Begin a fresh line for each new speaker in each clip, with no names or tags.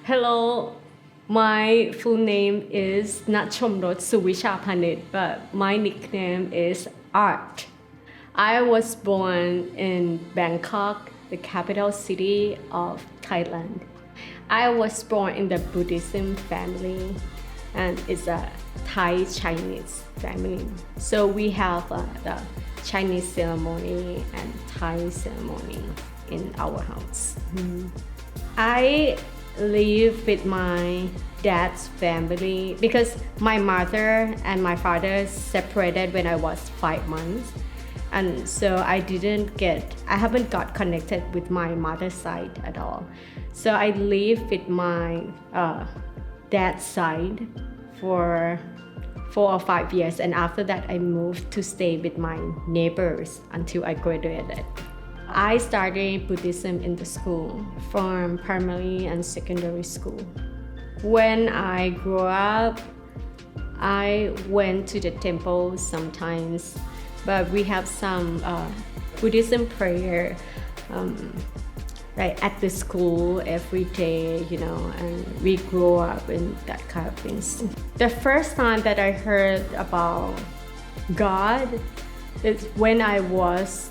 Hello, my full name is Nachomrot Suvishapanit, but my nickname is Art. I was born in Bangkok, the capital city of Thailand. I was born in the Buddhism family, and it's a Thai-Chinese family. So we have the Chinese ceremony and Thai ceremony in our house. I live with my dad's family because my mother and my father separated when I was 5 months. And so I haven't got connected with my mother's side at all. So I live with my dad's side for 4 or 5 years. And after that, I moved to stay with my neighbors until I graduated. I started Buddhism in the school, from primary and secondary school. When I grew up, I went to the temple sometimes, but we have some Buddhism prayer at the school every day, and we grew up in that kind of things. The first time that I heard about God is when I was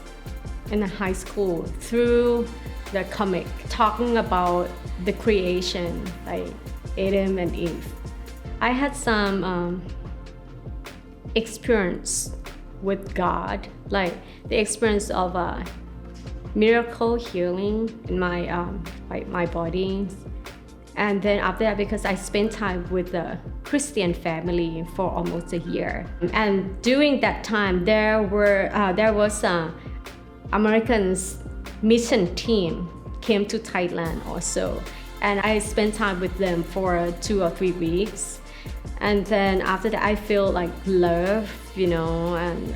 in high school through the comic talking about the creation, like Adam and Eve. I had some experience with God, like the experience of a miracle healing in my body. And then after that, because I spent time with the Christian family for almost a year, and during that time there was a Americans mission team came to Thailand also, and I spent time with them for 2 or 3 weeks. And then after that, I feel like love, and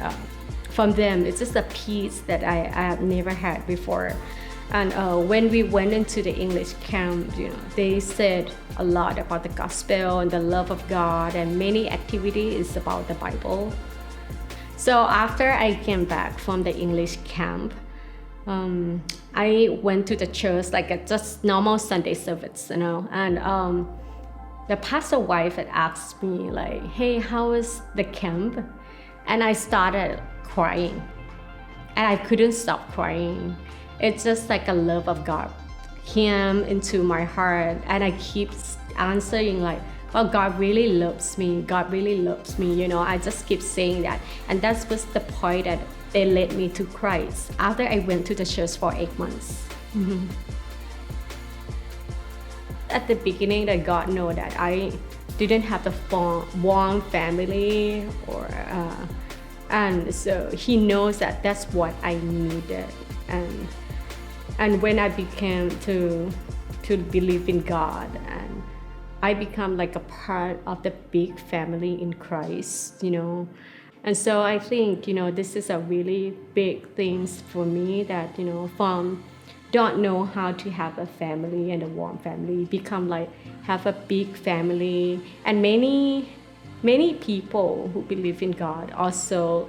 from them, it's just a peace that I have never had before. And when we went into the English camp, they said a lot about the gospel and the love of God, and many activities about the Bible. So after I came back from the English camp, I went to the church like a just normal Sunday service, and the pastor wife had asked me like, "Hey, how was the camp?" And I started crying, and I couldn't stop crying. It's just like a love of God came into my heart, and I keep answering like, "Oh, God really loves me. God really loves me." I just keep saying that. And that was the point that they led me to Christ after I went to the church for 8 months. At the beginning, that God knew that I didn't have the warm family, and so He knows that that's what I needed. And when I began to believe in God, and I become like a part of the big family in Christ, And so I think, this is a really big thing for me that, from don't know how to have a family and a warm family, become like have a big family. And many people who believe in God also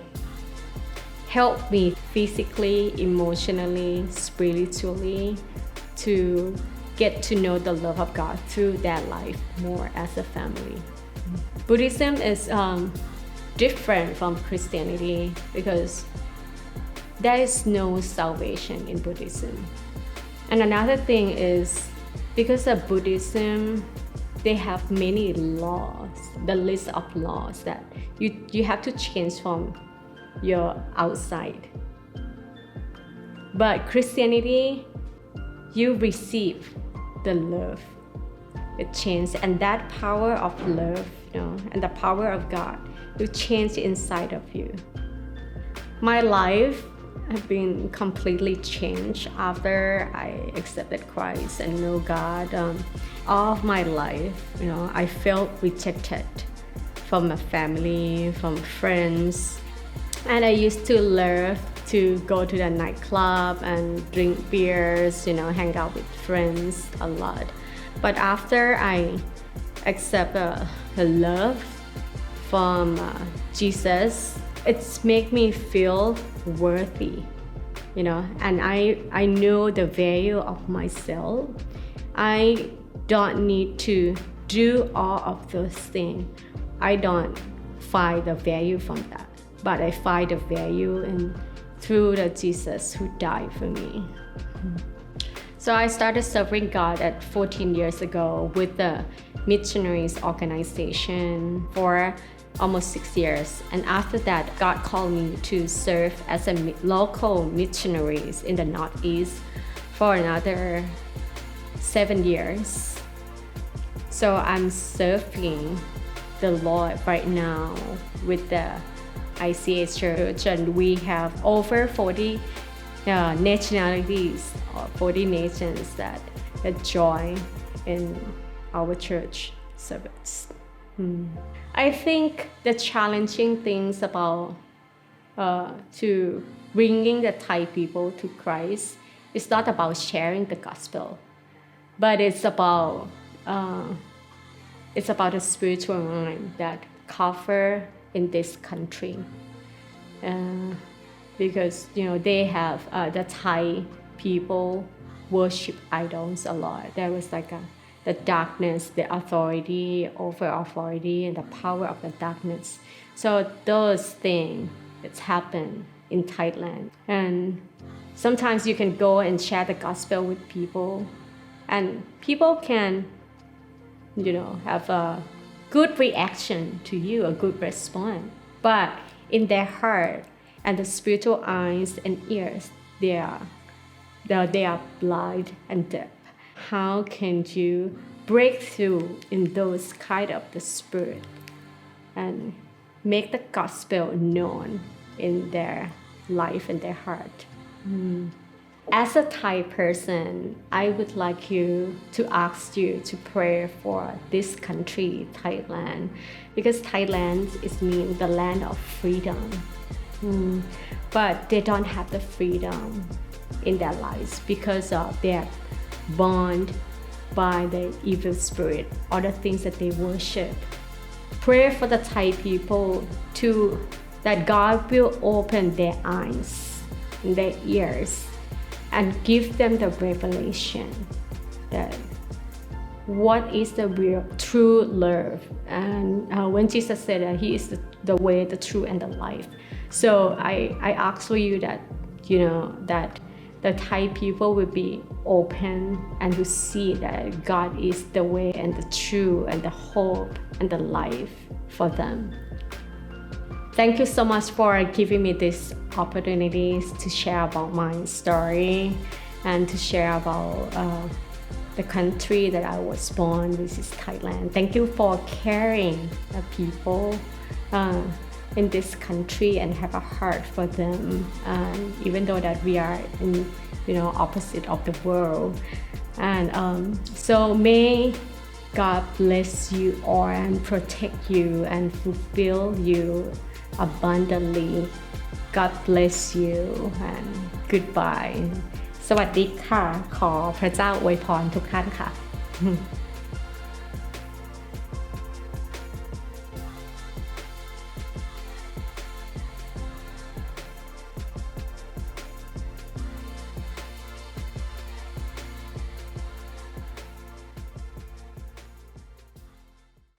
help me physically, emotionally, spiritually to get to know the love of God through that life more as a family. Buddhism is different from Christianity because there is no salvation in Buddhism. And another thing is because of Buddhism, they have many laws, the list of laws that you have to change from your outside. But Christianity, you receive the love, the change, and that power of love, and the power of God will change inside of you. My life has been completely changed after I accepted Christ and know God. All of my life, I felt rejected from my family, from friends, and I used to love to go to the nightclub and drink beers, hang out with friends a lot. But after I accept the love from Jesus, it's make me feel worthy, and I know the value of myself. I don't need to do all of those things. I don't find the value from that, but I find the value in through the Jesus who died for me. So I started serving God at 14 years ago with the missionaries organization for almost 6 years. And after that, God called me to serve as a local missionaries in the Northeast for another 7 years. So I'm serving the Lord right now with the ICA Church, and we have over 40 nationalities, or 40 nations that join in our church service. I think the challenging things about to bringing the Thai people to Christ is not about sharing the gospel, but it's about the spiritual mind that cover in this country, because they have the Thai people worship idols a lot. There was like the darkness, the authority over authority, and the power of the darkness. So those things that happen in Thailand, and sometimes you can go and share the gospel with people, and people can have a good reaction to you, a good response. But in their heart and the spiritual eyes and ears, they are blind and deaf. How can you break through in those kind of the spirit and make the gospel known in their life and their heart? As a Thai person, I would like to ask you to pray for this country, Thailand, because Thailand means the land of freedom. But they don't have the freedom in their lives because they're bound by the evil spirit or the things that they worship. Pray for the Thai people that God will open their eyes and their ears and give them the revelation that what is the real true love. And when Jesus said that He is the way, the truth, and the life. So I ask for you that that the Thai people will be open and to see that God is the way and the truth and the hope and the life for them. Thank you so much for giving me this opportunities to share about my story and to share about the country that I was born, which is Thailand. Thank you for caring the people in this country and have a heart for them, even though that we are in opposite of the world. And so may God bless you all and protect you and fulfill you abundantly. God bless you and goodbye. สวัสดีค่ะ ขอพระเจ้าอวยพรทุกท่านค่ะ